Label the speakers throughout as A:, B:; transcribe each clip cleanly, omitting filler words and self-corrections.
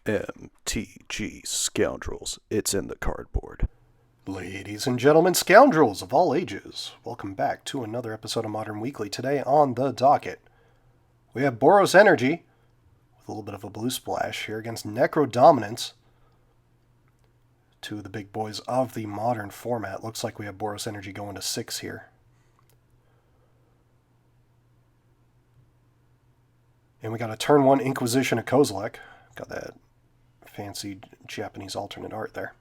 A: MTG Scoundrels, it's in the cardboard.
B: Ladies and gentlemen, scoundrels of all ages, welcome back to another episode of Modern Weekly. Today on the docket, we have Boros Energy, with a little bit of a blue splash here against Necrodominance. Two of the big boys of the modern format. Looks like we have Boros Energy going to 6 here. And we got a turn 1 Inquisition of Kozilek. Got that fancy Japanese alternate art there.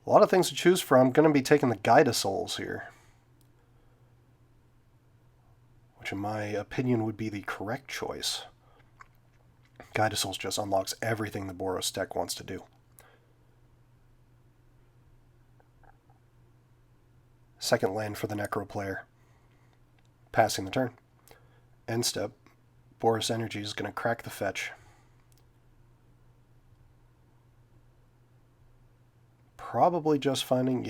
B: A lot of things to choose from. Going to be taking the Guide of Souls here, which in my opinion would be the correct choice. Guide of Souls just unlocks everything the Boros deck wants to do. Second land for the Necro player. Passing the turn. End step. Boros Energy is going to crack the fetch. Probably just finding,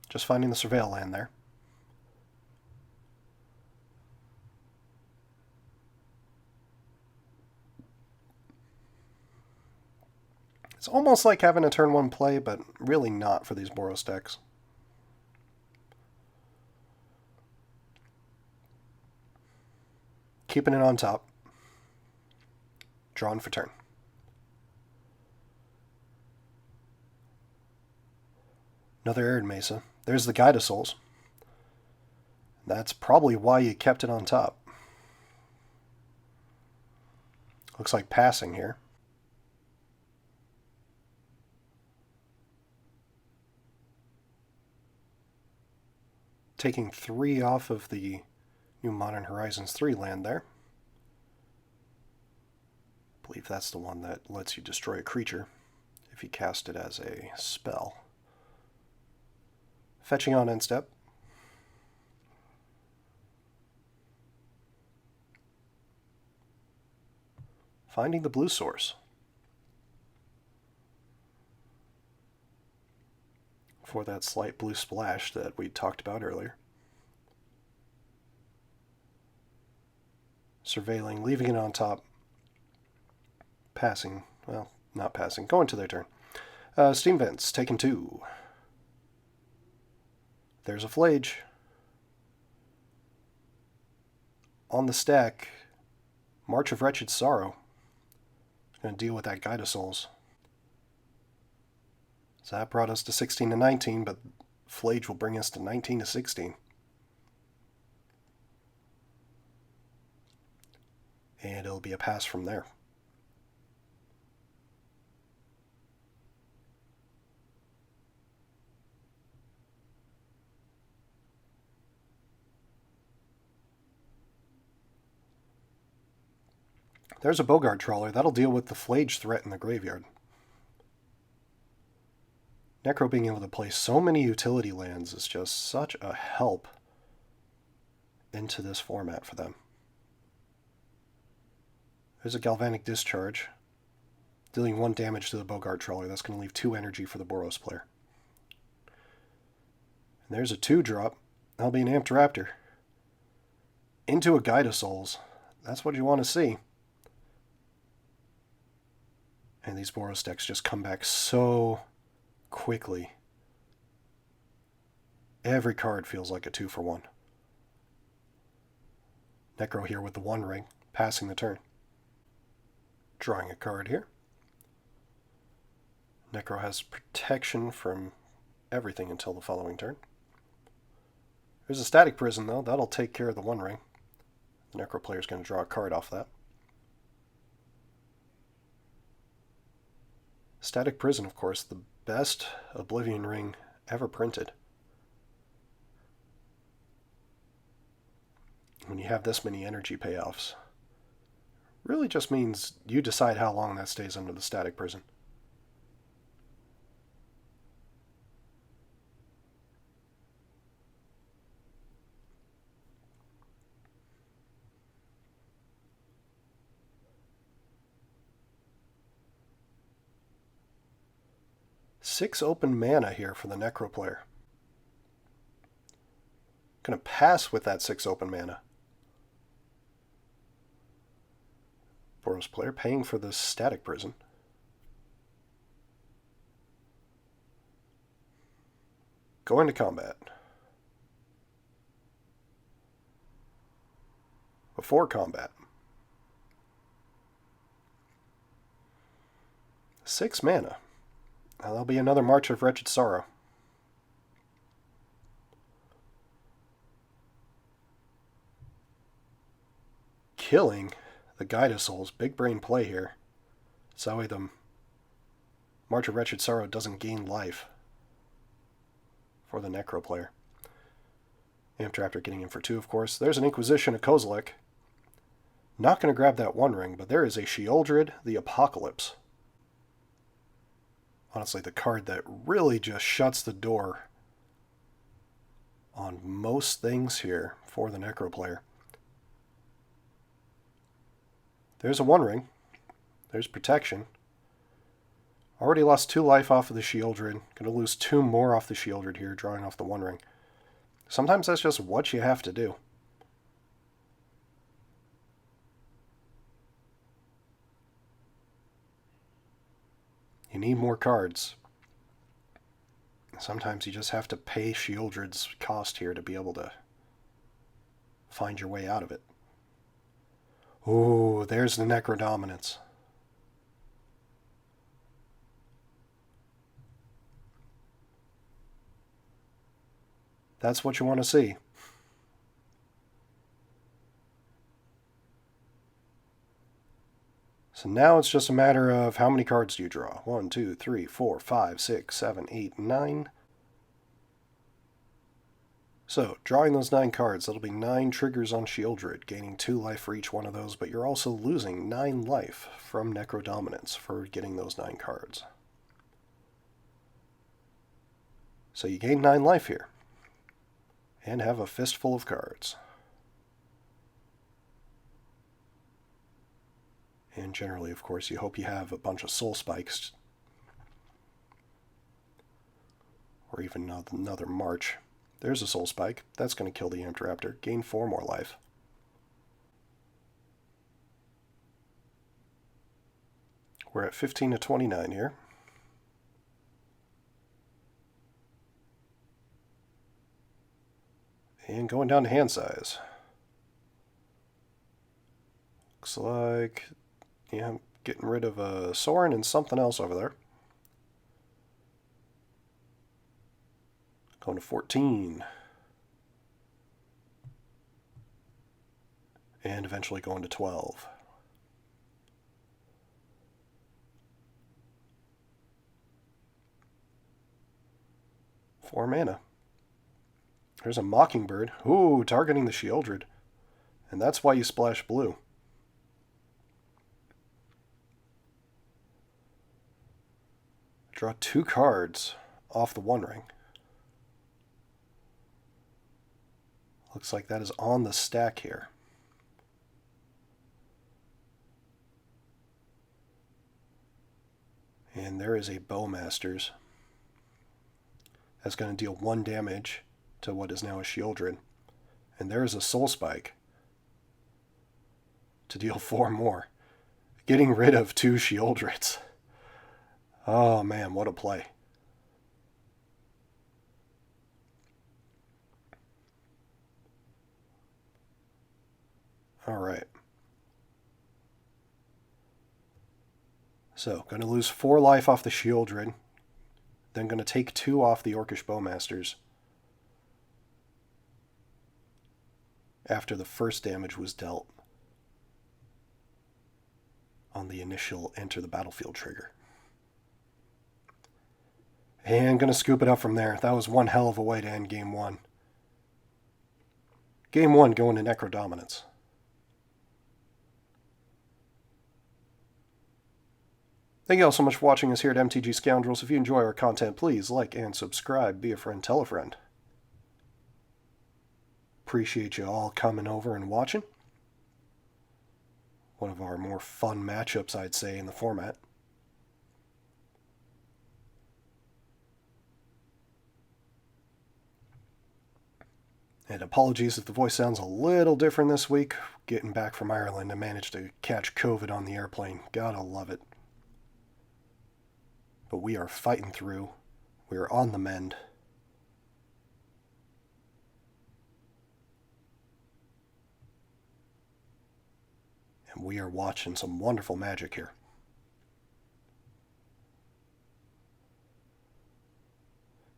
B: just finding the Surveil land there. It's almost like having a turn 1 play, but really not for these Boros decks. Keeping it on top. Drawn for turn. Another Arid Mesa. There's the Guide of Souls. That's probably why you kept it on top. Looks like passing here. Taking 3 off of the new Modern Horizons 3 land there. I believe that's the one that lets you destroy a creature if you cast it as a spell. Fetching on end step. Finding the blue source. For that slight blue splash that we talked about earlier. Surveilling, leaving it on top. Passing, well, not passing, going to their turn. Steam Vents, taking 2. There's a Flage. On the stack, March of Wretched Sorrow. Going to deal with that Guide of Souls. So that brought us to 16 to 19, but Flage will bring us to 19 to 16. And it'll be a pass from there. There's a Bogard Trawler. That'll deal with the Flage threat in the graveyard. Necro being able to play so many utility lands is just such a help into this format for them. There's a Galvanic Discharge, dealing 1 damage to the Bogard Trawler. That's going to leave 2 energy for the Boros player. And there's a 2-drop. That'll be an Amped Raptor. Into a Guide of Souls. That's what you want to see. And these Boros decks just come back so quickly. Every card feels like a 2-for-1. Necro here with the 1 ring, passing the turn. Drawing a card here. Necro has protection from everything until the following turn. There's a Static Prison, though. That'll take care of the 1 ring. The Necro player is going to draw a card off that. Static Prison, of course, the best Oblivion ring ever printed. When you have this many energy payoffs, really just means you decide how long that stays under the Static Prison. Six open mana here for the Necro player. Going to pass with that 6 open mana. Boros player paying for the static prison. Go into combat. Before combat. 6 mana. Now, there'll be another March of Wretched Sorrow. Killing the Guide of Souls. Big brain play here. So that way the March of Wretched Sorrow doesn't gain life for the Necro player. Amtraptor getting in for 2, of course. There's an Inquisition of Kozilek. Not going to grab that One Ring, but there is a Sheoldred, the Apocalypse. Honestly, the card that really just shuts the door on most things here for the Necro player. There's a One Ring. There's protection. Already lost 2 life off of the Sheoldred. Going to lose 2 more off the Sheoldred here, drawing off the One Ring. Sometimes that's just what you have to do. You need more cards. Sometimes you just have to pay Sheoldred's cost here to be able to find your way out of it. Ooh, there's the Necrodominance. That's what you want to see. So now it's just a matter of how many cards do you draw? 1, 2, 3, 4, 5, 6, 7, 8, 9. So, drawing those 9 cards, that'll be 9 triggers on Sheoldred, gaining 2 life for each one of those, but you're also losing 9 life from Necrodominance for getting those 9 cards. So you gain 9 life here, and have a fistful of cards. And generally, of course, you hope you have a bunch of soul spikes. Or even another March. There's a soul spike. That's going to kill the Amtraptor. Gain 4 more life. We're at 15 to 29 here. And going down to hand size. Looks like, yeah, I'm getting rid of a Sorin and something else over there. Going to 14. And eventually going to 12. Four mana. There's a Mockingbird. Ooh, targeting the Sheoldred. And that's why you splash blue. Draw 2 cards off the One Ring. Looks like that is on the stack here. And there is a Bowmasters. That's going to deal 1 damage to what is now a Sheoldred. And there is a Soul Spike to deal 4 more. Getting rid of 2 Sheoldreds. Oh man, what a play. Alright. So, going to lose 4 life off the Sheoldred. Then going to take 2 off the Orcish Bowmasters. After the first damage was dealt on the initial enter the battlefield trigger. And going to scoop it up from there. That was one hell of a way to end Game 1. Game 1 going to Necrodominance. Thank you all so much for watching us here at MTG Scoundrels. If you enjoy our content, please like and subscribe. Be a friend, tell a friend. Appreciate you all coming over and watching. One of our more fun matchups, I'd say, in the format. And apologies if the voice sounds a little different this week. Getting back from Ireland, I managed to catch COVID on the airplane. Gotta love it. But we are fighting through. We are on the mend. And we are watching some wonderful magic here.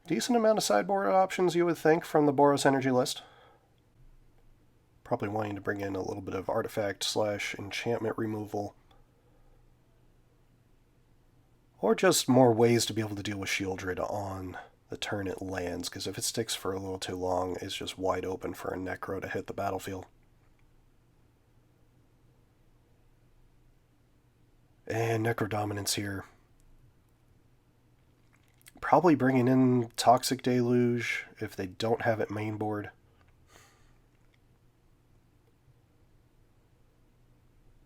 B: Decent amount of sideboard options, you would think, from the Boros Energy list. Probably wanting to bring in a little bit of artifact / enchantment removal. Or just more ways to be able to deal with Shieldred on the turn it lands, because if it sticks for a little too long, it's just wide open for a Necro to hit the battlefield. And Necrodominance here. Probably bringing in Toxic Deluge if they don't have it main board.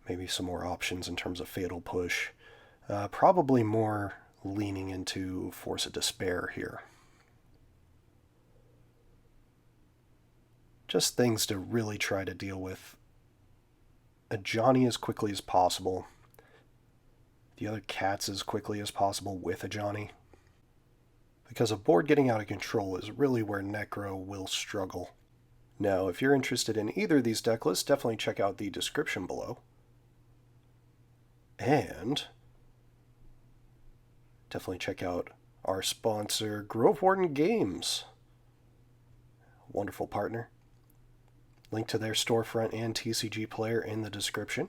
B: Maybe some more options in terms of Fatal Push. Probably more leaning into Force of Despair here. Just things to really try to deal with a Johnny as quickly as possible. The other cats as quickly as possible with a Johnny. Because a board getting out of control is really where Necro will struggle. Now, if you're interested in either of these deck lists, definitely check out the description below. And definitely check out our sponsor, Grove Warden Games. Wonderful partner. Link to their storefront and TCG player in the description.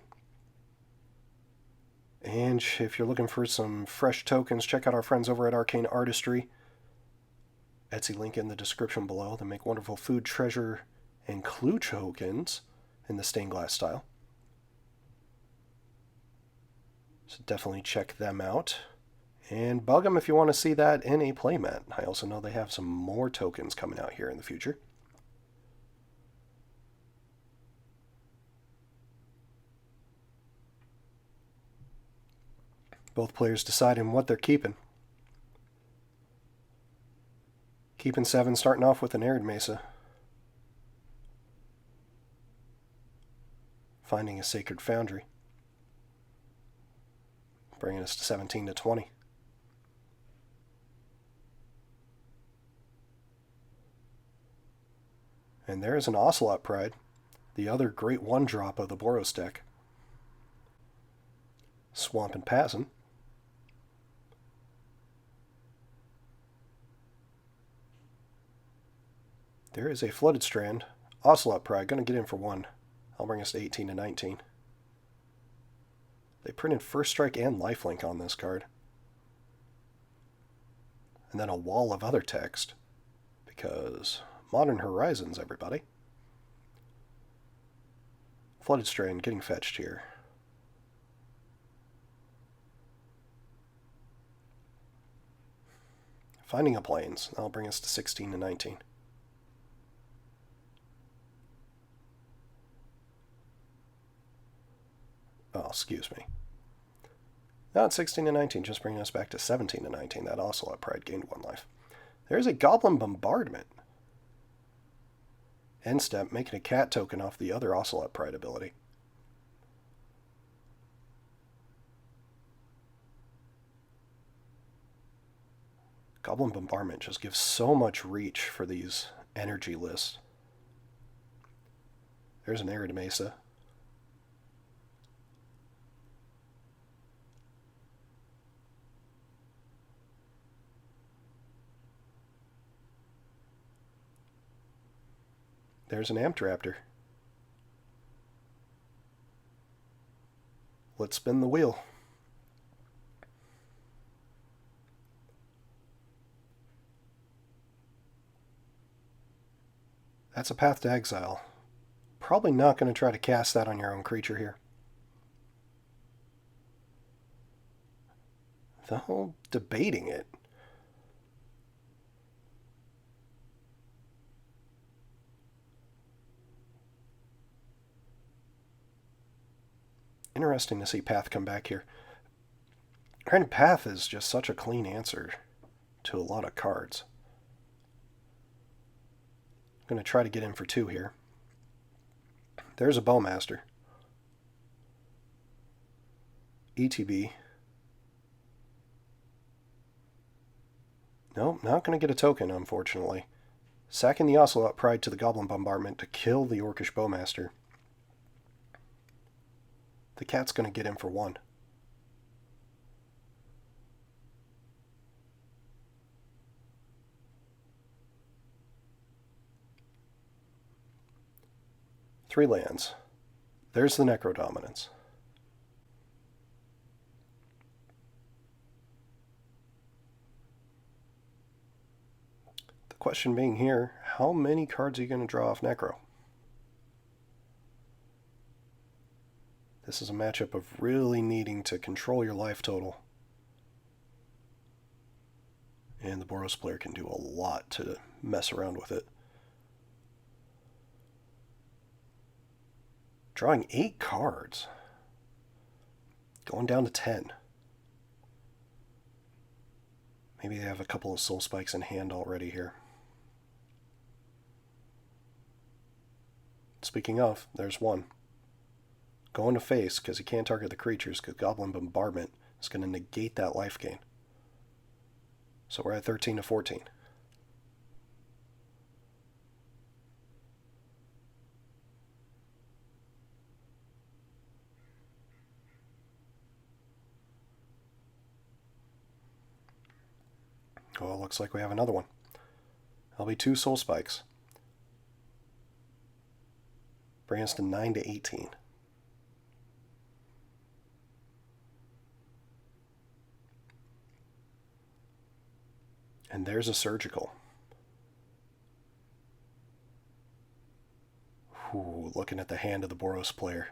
B: And if you're looking for some fresh tokens, check out our friends over at Arcane Artistry. Etsy link in the description below. They make wonderful food, treasure, and clue tokens in the stained glass style. So definitely check them out. And bug them if you want to see that in a playmat. I also know they have some more tokens coming out here in the future. Both players deciding what they're keeping. Keeping 7, starting off with an Arid Mesa. Finding a Sacred Foundry. Bringing us to 17 to 20. And there is an Ocelot Pride, the other great one-drop of the Boros deck. Swamp and Passing. There is a Flooded Strand. Ocelot Pride, going to get in for 1. I'll bring us to 18 to 19. They printed First Strike and Lifelink on this card. And then a wall of other text. Because Modern Horizons, everybody. Flooded Strand getting fetched here. Finding a Plains. That'll bring us to 16 to 19. Oh, excuse me. Not 16 to 19, just bringing us back to 17 to 19. That Ocelot Pride gained 1 life. There's a Goblin Bombardment. End step, making a cat token off the other Ocelot Pride ability. Goblin Bombardment just gives so much reach for these energy lists. There's an Arid Mesa. There's an Amptraptor. Let's spin the wheel. That's a Path to Exile. Probably not going to try to cast that on your own creature here. Though debating it. Interesting to see Path come back here. Granted, Path is just such a clean answer to a lot of cards. Going to try to get in for 2 here. There's a Bowmaster. ETB. Nope, not going to get a token, unfortunately. Sacking the Ocelot Pride to the Goblin Bombardment to kill the Orcish Bowmaster. The cat's going to get in for 1. Three lands. There's the Necrodominance. The question being here, how many cards are you going to draw off Necro? This is a matchup of really needing to control your life total. And the Boros player can do a lot to mess around with it. Drawing 8 cards. Going down to 10. Maybe they have a couple of soul spikes in hand already here. Speaking of, there's one. Going to face because he can't target the creatures because Goblin Bombardment is going to negate that life gain. So we're at 13 to 14. Oh, it looks like we have another one. That'll be 2 soul spikes. Bring us to 9 to 18. And there's a surgical. Ooh, looking at the hand of the Boros player.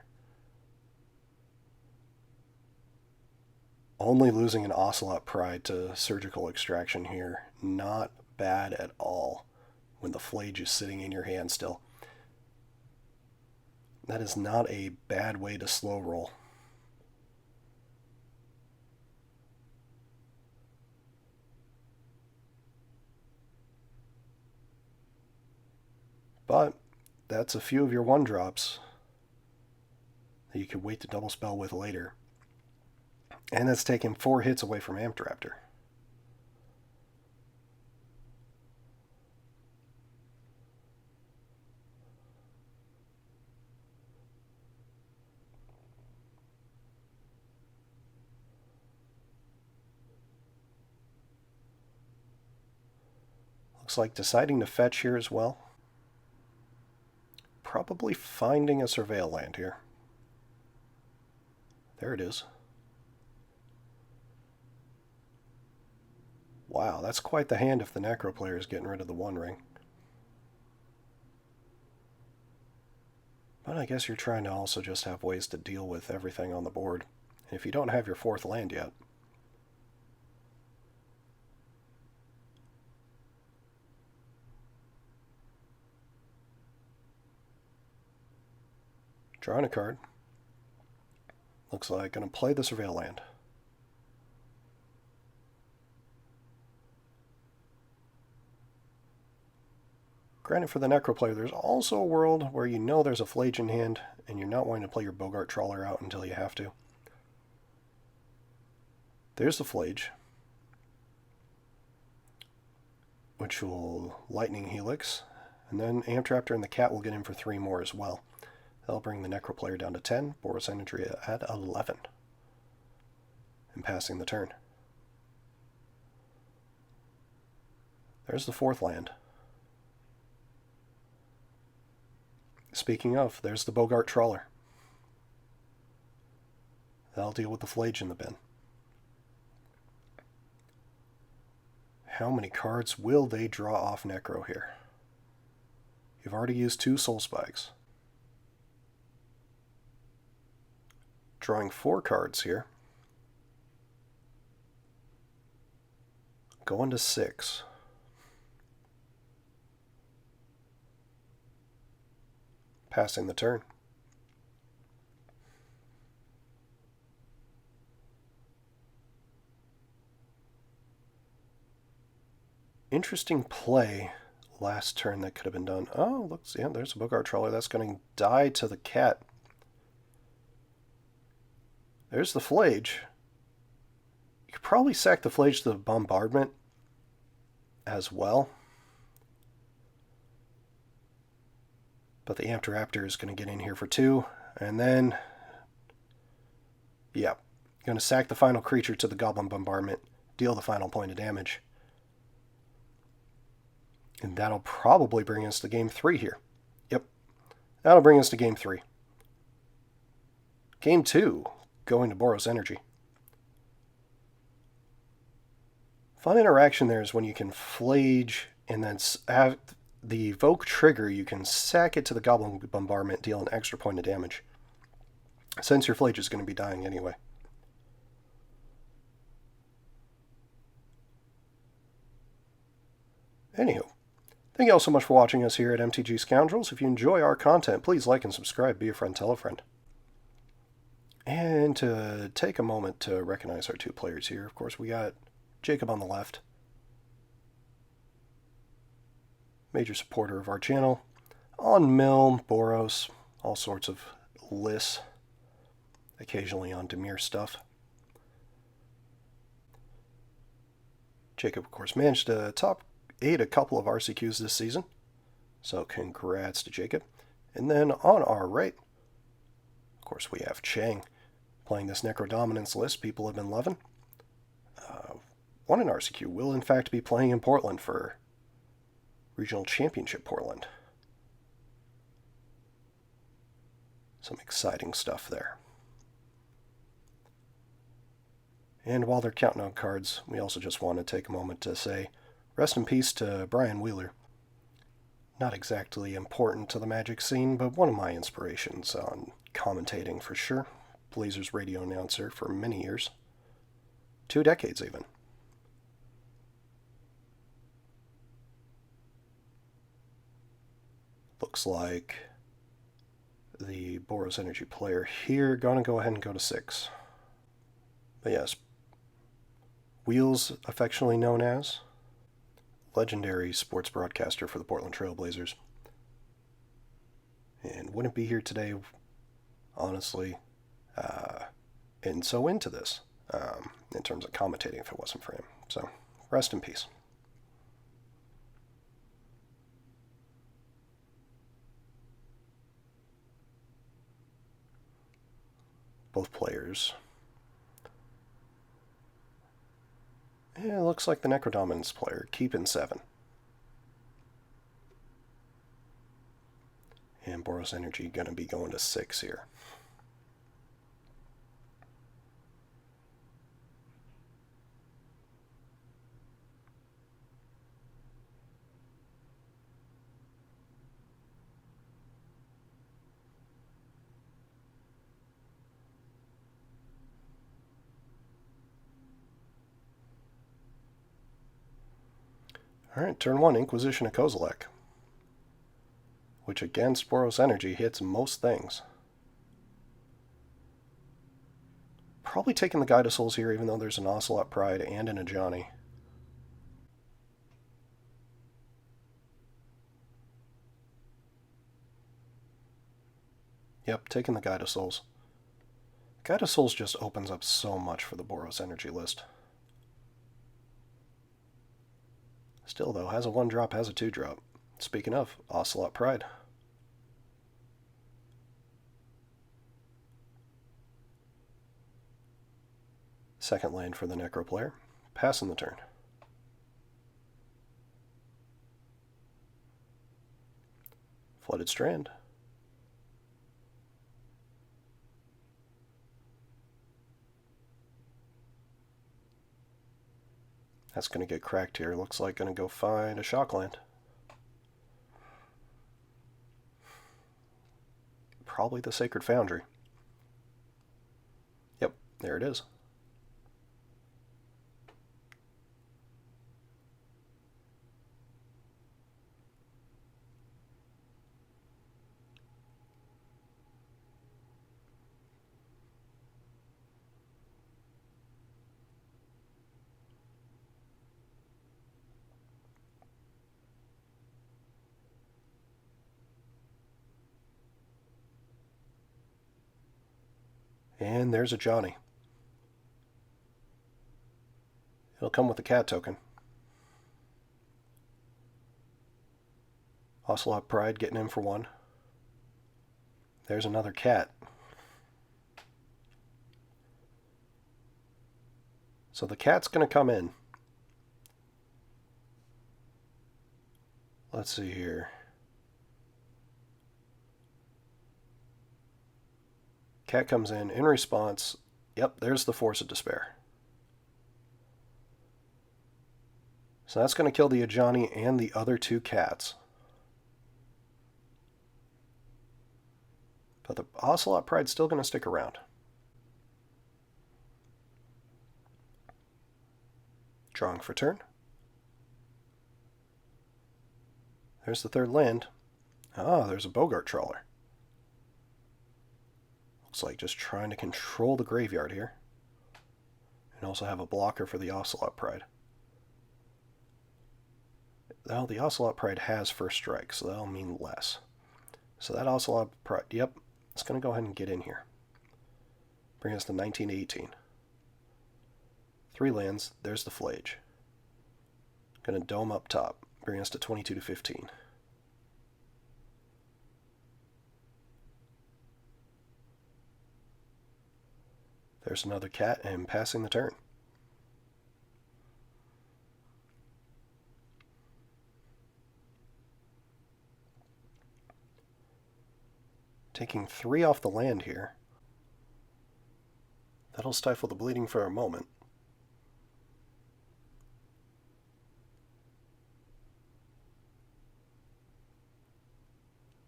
B: Only losing an Ocelot Pride to surgical extraction here. Not bad at all when the Flage is sitting in your hand still. That is not a bad way to slow roll. But that's a few of your 1-drops that you could wait to double spell with later. And that's taking 4 hits away from Amped Raptor. Looks like deciding to fetch here as well. Probably finding a Surveil land here. There it is. Wow, that's quite the hand if the Necro player is getting rid of the 1 ring. But I guess you're trying to also just have ways to deal with everything on the board. And if you don't have your 4th land yet, drawing a card. Looks like going to play the Surveil land. Granted, for the Necro player, there's also a world where you know there's a Flage in hand, and you're not wanting to play your Bogart Trawler out until you have to. There's the Flage, which will Lightning Helix, and then Amped Raptor and the Cat will get in for 3 more as well. That'll bring the Necro player down to 10, Boros Energy at 11, and passing the turn. There's the 4th land. Speaking of, there's the Bogart Trawler. That'll deal with the Flage in the bin. How many cards will they draw off Necro here? You've already used 2 soul spikes. Drawing 4 cards here. Going to 6. Passing the turn. Interesting play last turn that could have been done. Oh, looks, yeah, there's a Bogart Trawler. That's going to die to the cat. There's the Flage. You could probably sack the Flage to the bombardment as well. But the Amped Raptor is going to get in here for 2. And then, yeah, going to sack the final creature to the Goblin Bombardment, deal the final point of damage. And that'll probably bring us to game 3 here. Yep, that'll bring us to game 3. Game 2, going to Boros Energy. Fun interaction there is when you can Flage and then have the Evoke trigger, you can sack it to the Goblin Bombardment, deal an extra point of damage. Since your Flage is going to be dying anyway. Anywho, thank you all so much for watching us here at MTG Scoundrels. If you enjoy our content, please like and subscribe, be a friend, tell a friend. And to take a moment to recognize our 2 players here, of course, we got Jacob on the left. Major supporter of our channel. On Mill, Boros, all sorts of lists. Occasionally on Demir stuff. Jacob, of course, managed to top 8 a couple of RCQs this season. So congrats to Jacob. And then on our right, of course, we have Chang playing this Necrodominance list people have been loving. Won an RCQ, will in fact be playing in Portland for Regional Championship Portland. Some exciting stuff there. And while they're counting out cards, we also just want to take a moment to say rest in peace to Brian Wheeler. Not exactly important to the Magic scene, but one of my inspirations on commentating for sure. Blazers radio announcer for many years. 2 decades even. Looks like the Boros Energy player here gonna go ahead and go to 6. But yes, Wheels, affectionately known as, legendary sports broadcaster for the Portland Trail Blazers. And wouldn't be here today, honestly, and so into this, in terms of commentating if it wasn't for him. So, rest in peace. Both players. Yeah, it looks like the Necrodominance player, keeping 7. And Boros Energy going to be going to 6 here. Alright, turn 1, Inquisition of Kozilek. Which against Boros Energy hits most things. Probably taking the Guide of Souls here, even though there's an Ocelot Pride and an Ajani. Yep, taking the Guide of Souls. Guide of Souls just opens up so much for the Boros Energy list. Still, though, has a 1-drop, has a 2-drop. Speaking of, Ocelot Pride. Second land for the Necro player. Passing the turn. Flooded Strand. That's going to get cracked here. Looks like going to go find a Shockland. Probably the Sacred Foundry. Yep, there it is. And there's a Johnny. It'll come with the cat token. Ocelot Pride getting in for one. There's another cat. So the cat's going to come in. Let's see here. Cat comes in response. Yep, there's the Force of Despair. So that's going to kill the Ajani and the other two cats. But the Ocelot Pride's still going to stick around. Drawing for turn. There's the third land. Ah, there's a Bogart Trawler. Looks like just trying to control the graveyard here. And also have a blocker for the Ocelot Pride. Well, the Ocelot Pride has first strike, so that'll mean less. So that Ocelot Pride, yep, it's going to go ahead and get in here. Bring us to 1918. 3 lands, there's the Flage. Going to dome up top, bring us to 22 to 15. There's another cat, and passing the turn. Taking 3 off the land here. That'll stifle the bleeding for a moment.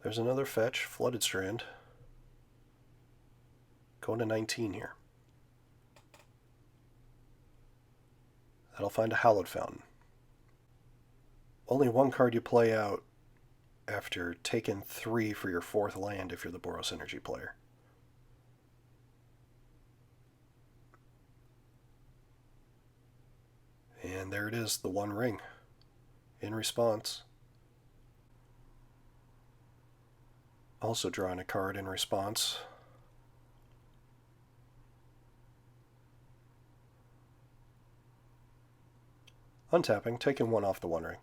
B: There's another fetch, Flooded Strand. Going to 19 here. That'll find a Hallowed Fountain. Only one card you play out after taking 3 for your 4th land if you're the Boros Energy player. And there it is, the One Ring. In response. Also drawing a card in response. Untapping, taking 1 off the One Ring.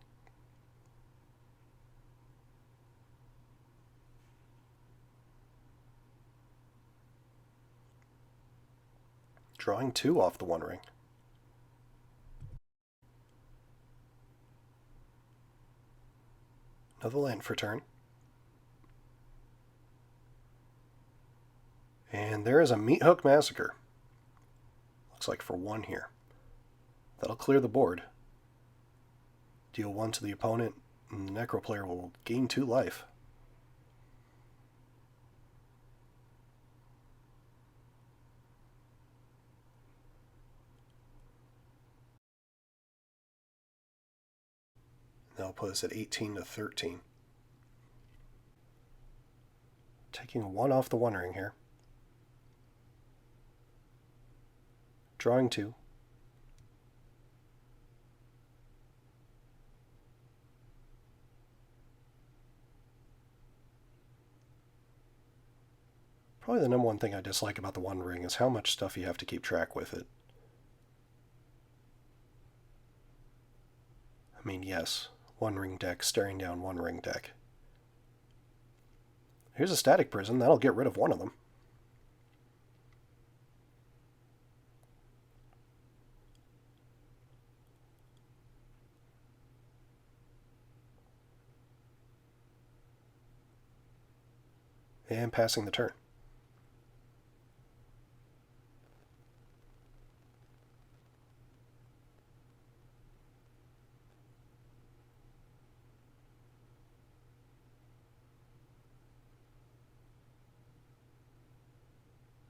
B: Drawing 2 off the One Ring. Another land for turn. And there is a Meat Hook Massacre. Looks like for 1 here. That'll clear the board. Deal 1 to the opponent, and the Necro player will gain 2 life. That'll put us at 18 to 13. Taking 1 off the One Ring here. Drawing 2. Probably the number one thing I dislike about the One Ring is how much stuff you have to keep track with it. I mean, yes, One Ring deck staring down One Ring deck. Here's a Static Prison. That'll get rid of one of them. And passing the turn.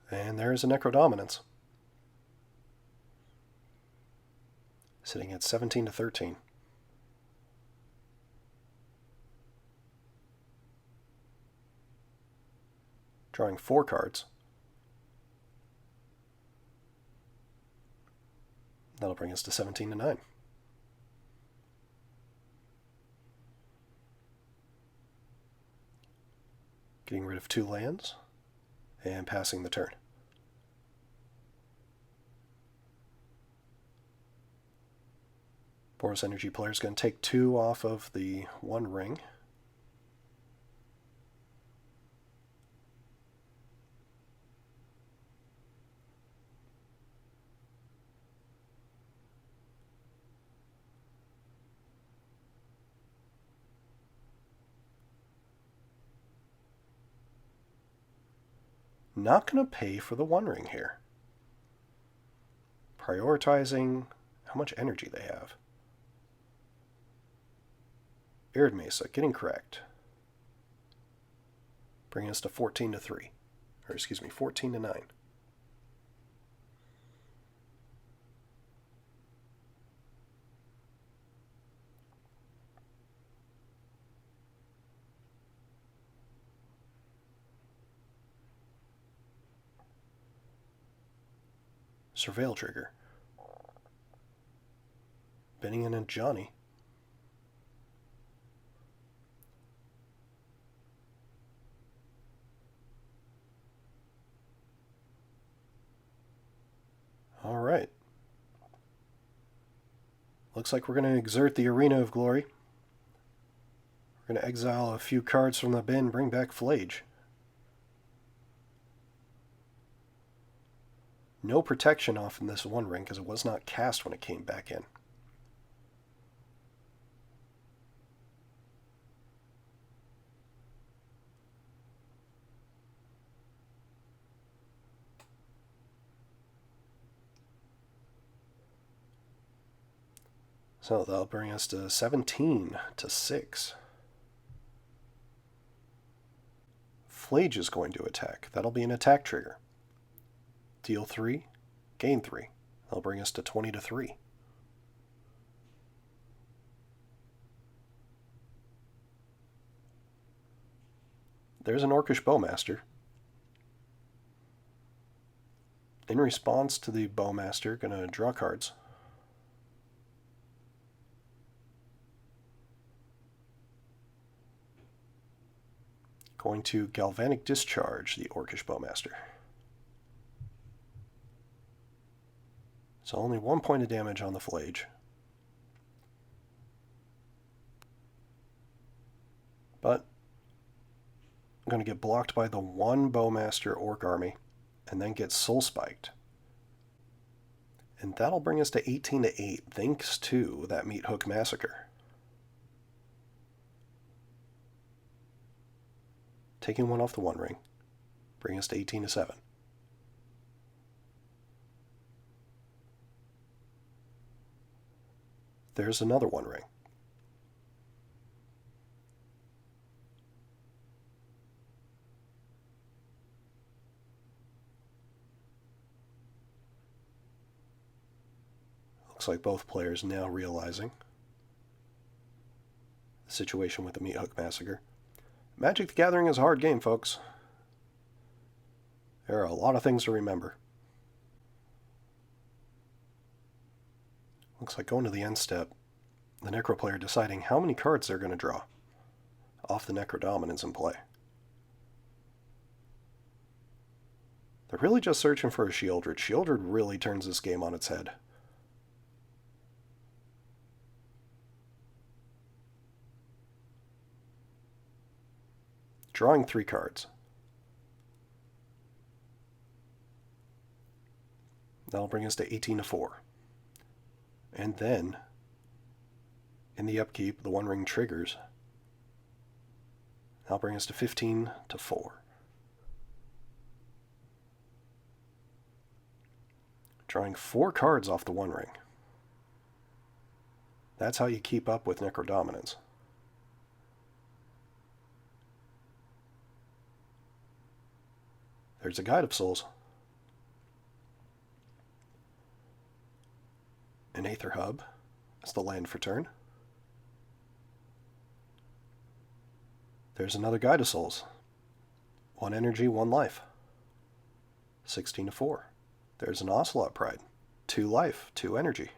B: And there's a Necrodominance. Sitting at 17 to 13. Drawing 4 cards. That'll bring us to 17 to 9. Getting rid of 2 lands and passing the turn. Boros Energy player is going to take 2 off of the 1 ring. Not going to pay for the 1 ring here. Prioritizing how much energy they have. Arid Mesa, getting correct. Bringing us to 14 to 3. Or excuse me, 14 to 9. Surveil trigger. Benny and Johnny. All right. Looks like we're going to exert the Arena of Glory. We're going to exile a few cards from the bin, bring back Flage. No protection off in this 1 ring because it was not cast when it came back in. So that'll bring us to 17 to 6. Flage is going to attack. That'll be an attack trigger. Deal 3, gain 3. That'll bring us to 20 to 3. There's an Orcish Bowmaster. In response to the Bowmaster, gonna draw cards. Going to Galvanic Discharge the Orcish Bowmaster. So only 1 point of damage on the Flage. But I'm going to get blocked by the 1 Bowmaster Orc army and then get Soul Spiked. And that'll bring us to 18 to 8 thanks to that Meat Hook Massacre. Taking 1 off the 1 ring, bring us to 18 to 7. There's another 1 ring. Looks like both players now realizing the situation with the Meat Hook Massacre. Magic the Gathering is a hard game, folks. There are a lot of things to remember. Looks like going to the end step, the Necro player deciding how many cards they're going to draw off the Necrodominance in play. They're really just searching for a Shieldred. Shieldred really turns this game on its head. Drawing 3 cards. That'll bring us to 18 to 4. And then, in the upkeep, the 1 ring triggers. That'll bring us to 15 to 4. Drawing 4 cards off the 1 ring. That's how you keep up with Necrodominance. There's a Guide of Souls. An Aether Hub. That's the land for turn. There's another Guide of Souls. 1 energy, 1 life. 16 to 4. There's an Ocelot Pride. 2 life, 2 energy.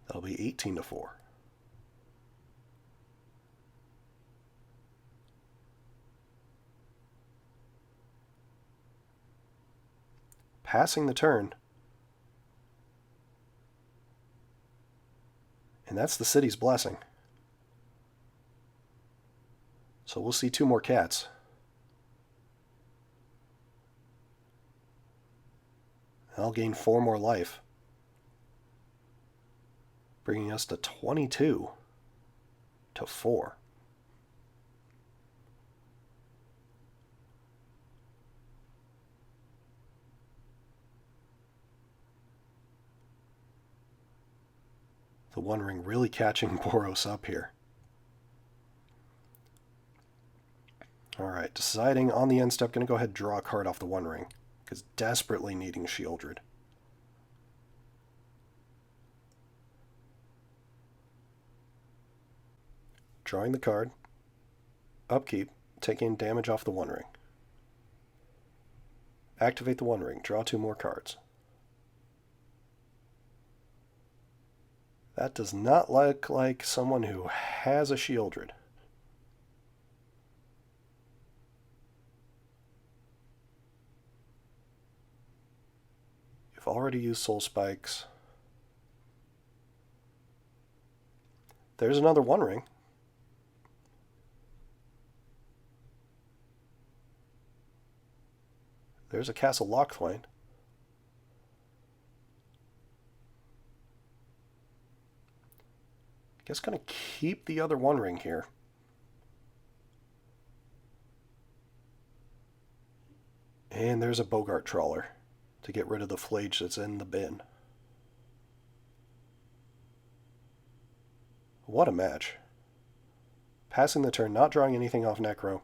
B: That'll be 18 to 4. Passing the turn, And that's the city's blessing. So we'll see 2 more cats. I'll gain 4 more life, bringing us to 22 to 4. The One Ring really catching Boros up here. Alright, deciding on the end step, going to go ahead and draw a card off the One Ring, because desperately needing Shieldred. Drawing the card, upkeep, taking damage off the One Ring. Activate the One Ring, draw 2 more cards. That does not look like someone who has a Shieldred. You've already used Soul Spikes. There's another One Ring. There's a Castle Lochthwain. I guess going to keep the other One Ring here. And there's a Bogart Trawler to get rid of the Flage that's in the bin. What a match. Passing the turn, not drawing anything off Necro.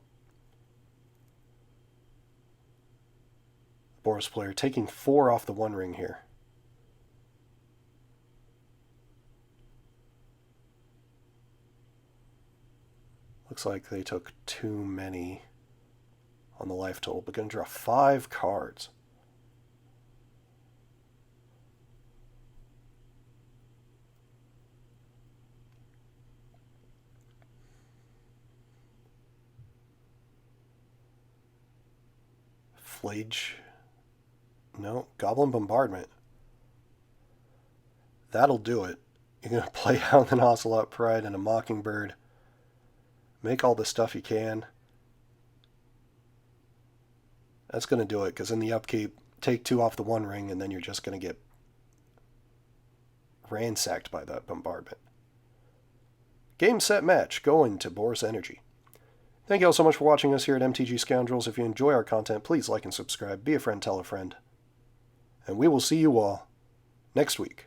B: Boros player taking 4 off the One Ring here. Looks like they took too many on the life total, but going to draw 5 cards. Flage. No, Goblin Bombardment. That'll do it. You're going to play out an Ocelot Pride and a Mockingbird. Make all the stuff you can. That's going to do it, because in the upkeep, take 2 off the One Ring, and then you're just going to get ransacked by that bombardment. Game, set, match. Going to Boros Energy. Thank you all so much for watching us here at MTG Scoundrels. If you enjoy our content, please like and subscribe. Be a friend, tell a friend. And we will see you all next week.